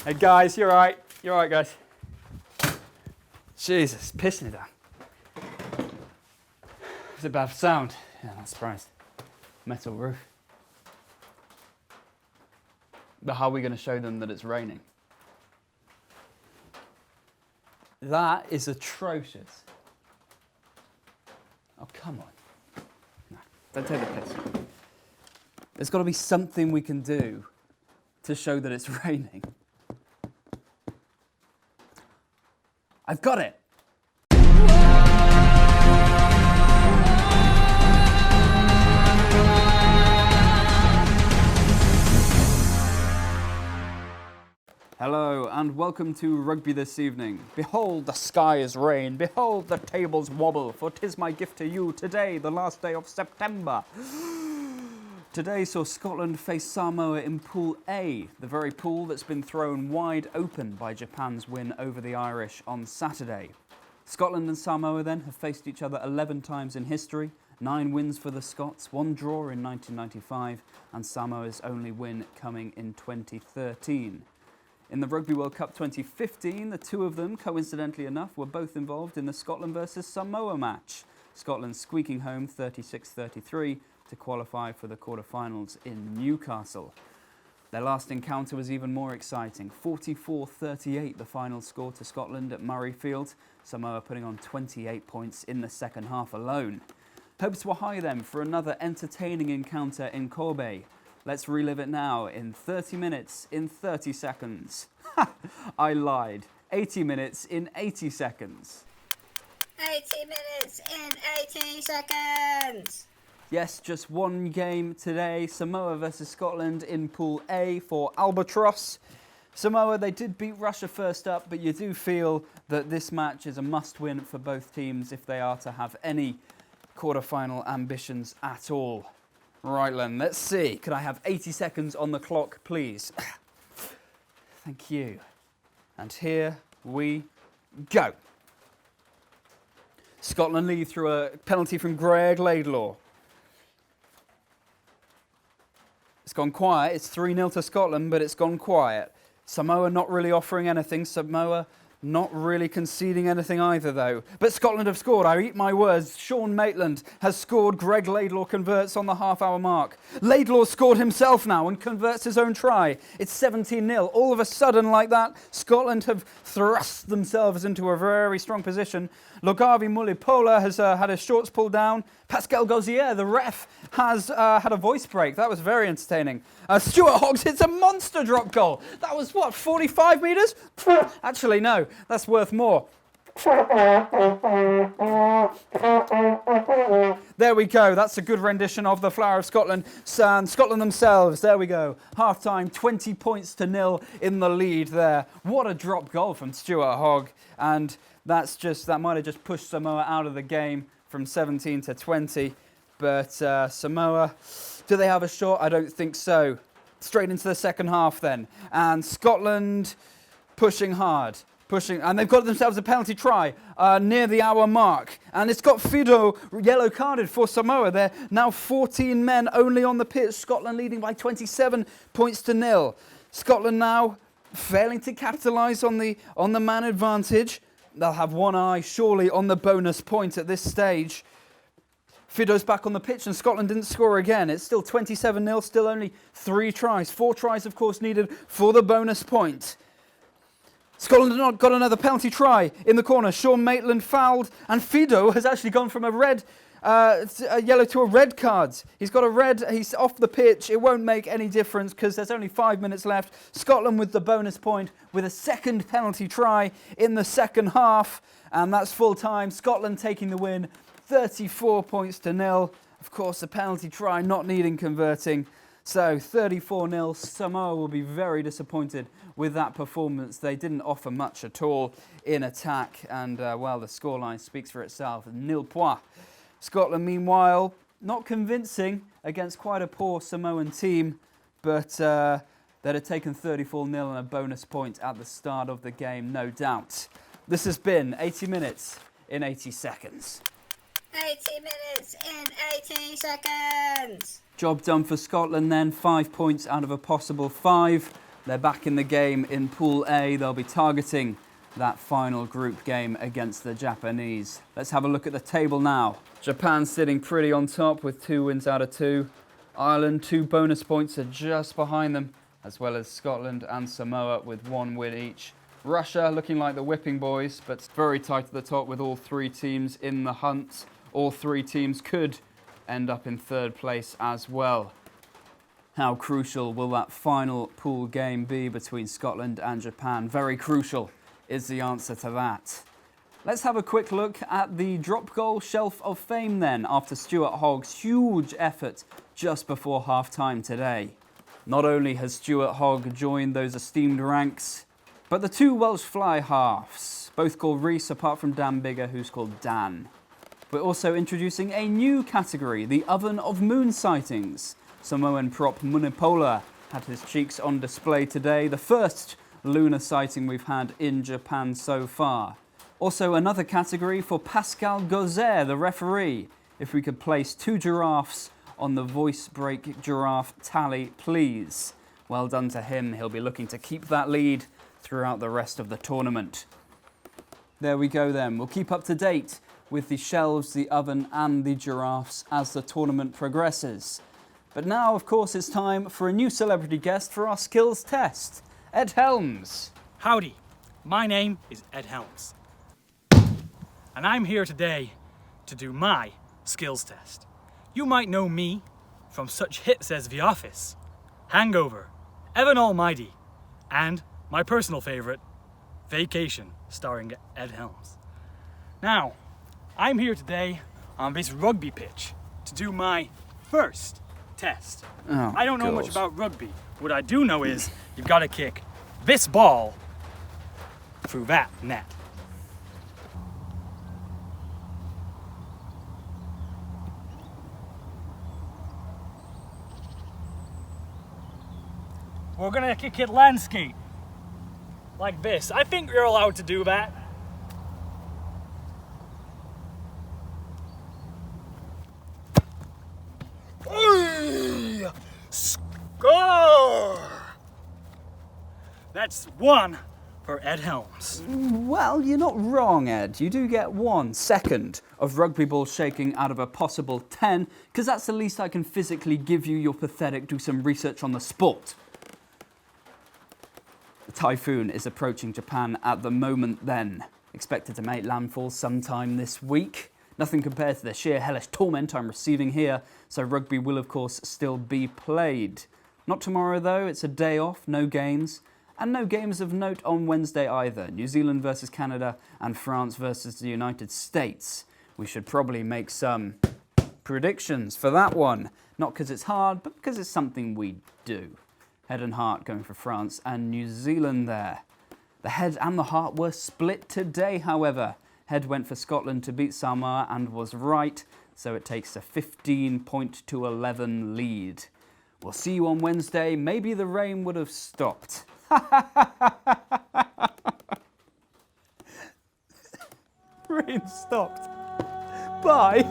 Hey guys, you alright? You alright, guys? Jesus, pissing it down. Is it bad for sound? Yeah, I'm not surprised. Metal roof. But how are we going to show them that it's raining? That is atrocious. Oh, come on. No, don't take the piss. There's got to be something we can do to show that it's raining. I've got it. Hello and welcome to Rugby this evening. Behold, the sky is rain. Behold, the tables wobble. For 'tis my gift to you today, the last day of September. Today saw Scotland face Samoa in Pool A, the very pool that's been thrown wide open by Japan's win over the Irish on Saturday. Scotland and Samoa then have faced each other 11 times in history, 9 wins for the Scots, 1 draw in 1995, and Samoa's only win coming in 2013. In the Rugby World Cup 2015, the two of them, coincidentally enough, were both involved in the Scotland versus Samoa match, Scotland squeaking home 36-33 to qualify for the quarterfinals in Newcastle. Their last encounter was even more exciting, 44-38 the final score to Scotland at Murrayfield, Samoa putting on 28 points in the second half alone. Hopes were high then for another entertaining encounter in Kobe. Let's relive it now in 30 minutes in 30 seconds. Ha! I lied. 80 minutes in 80 seconds. 80 minutes in 80 seconds! Yes, just one game today. Samoa versus Scotland in Pool A for Albatross. Samoa, they did beat Russia first up, but you do feel that this match is a must-win for both teams if they are to have any quarter-final ambitions at all. Right then, let's see. Could I have 80 seconds on the clock, please? Thank you. And here we go. Scotland lead through a penalty from Greg Laidlaw. It's gone quiet. It's 3-0 to Scotland, but it's gone quiet. Samoa not really offering anything. Samoa not really conceding anything either, though. But Scotland have scored. I eat my words. Sean Maitland has scored. Greg Laidlaw converts on the half-hour mark. Laidlaw scored himself now and converts his own try. It's 17-0. All of a sudden, like that, Scotland have thrust themselves into a very strong position. Logavi Mulipola has had his shorts pulled down. Pascal Gauzier, the ref, has had a voice break. That was very entertaining. Stuart Hoggs hits a monster drop goal. That was, what, 45 metres? Actually, no, that's worth more. There we go. That's a good rendition of the Flower of Scotland. And Scotland themselves, there we go. Half-time, 20 points to 0 in the lead there. What a drop goal from Stuart Hogg. And that might have just pushed Samoa out of the game from 17 to 20. But Samoa, do they have a shot? I don't think so. Straight into the second half then. And Scotland pushing hard. And they've got themselves a penalty try near the hour mark. And it's got Fido yellow carded for Samoa. They're now 14 men only on the pitch. Scotland leading by 27 points to 0. Scotland now failing to capitalise on the man advantage. They'll have one eye surely on the bonus point at this stage. Fido's back on the pitch and Scotland didn't score again. It's still 27-0, still only 3 tries. 4 tries, of course, needed for the bonus point. Scotland have not got another penalty try in the corner. Sean Maitland fouled, and Fido has actually gone from a yellow to a red card. He's got a red, he's off the pitch. It won't make any difference because there's only 5 minutes left. Scotland with the bonus point with a second penalty try in the second half, and that's full time. Scotland taking the win, 34 points to 0. Of course, the penalty try not needing converting. So 34-0, Samoa will be very disappointed with that performance. They didn't offer much at all in attack, and well, the scoreline speaks for itself. Muniploa. Scotland, meanwhile, not convincing against quite a poor Samoan team, but they'd have taken 34-0 and a bonus point at the start of the game, no doubt. This has been 80 minutes in 80 seconds. 80 minutes in 80 seconds. Job done for Scotland then, 5 points out of a possible 5. They're back in the game in Pool A. They'll be targeting that final group game against the Japanese. Let's have a look at the table now. Japan sitting pretty on top with 2 wins out of 2. Ireland, 2 bonus points are just behind them, as well as Scotland and Samoa with 1 win each. Russia looking like the whipping boys, but very tight at the top with all 3 teams in the hunt. All 3 teams could end up in 3rd place as well. How crucial will that final pool game be between Scotland and Japan? Very crucial is the answer to that. Let's have a quick look at the drop goal shelf of fame then, after Stuart Hogg's huge effort just before half-time today. Not only has Stuart Hogg joined those esteemed ranks, but the 2 Welsh fly halves, both called Reese apart from Dan Bigger, who's called Dan. We're also introducing a new category, the Oven of Moon sightings. Samoan prop Munipola had his cheeks on display today, the first lunar sighting we've had in Japan so far. Also another category for Pascal Gauzet, the referee. If we could place 2 giraffes on the voice break giraffe tally, please. Well done to him. He'll be looking to keep that lead throughout the rest of the tournament. There we go then. We'll keep up to date with the shelves, the oven and the giraffes as the tournament progresses. But now, of course, it's time for a new celebrity guest for our skills test. Ed Helms. Howdy, my name is Ed Helms, and I'm here today to do my skills test. You might know me from such hits as The Office, Hangover, Evan Almighty, and my personal favourite, Vacation, starring Ed Helms. Now, I'm here today on this rugby pitch to do my first test. Oh, I don't know much about rugby. What I do know is you've got to kick this ball through that net. We're gonna kick it landscape like this. I think you're allowed to do that. Score! That's 1 for Ed Helms. Well, you're not wrong, Ed. You do get 1 second of rugby ball shaking out of a possible 10, because that's the least I can physically give you. You're pathetic. Do some research on the sport. The typhoon is approaching Japan at the moment then. Expected to make landfall sometime this week. Nothing compared to the sheer hellish torment I'm receiving here, so rugby will of course still be played. Not tomorrow though, it's a day off, no games. And no games of note on Wednesday either. New Zealand versus Canada and France versus the United States. We should probably make some predictions for that one. Not because it's hard, but because it's something we do. Head and heart going for France and New Zealand there. The head and the heart were split today, however. Head went for Scotland to beat Samoa and was right, so it takes a 15-11 lead. We'll see you on Wednesday. Maybe the rain would have stopped. Rain stopped. Bye.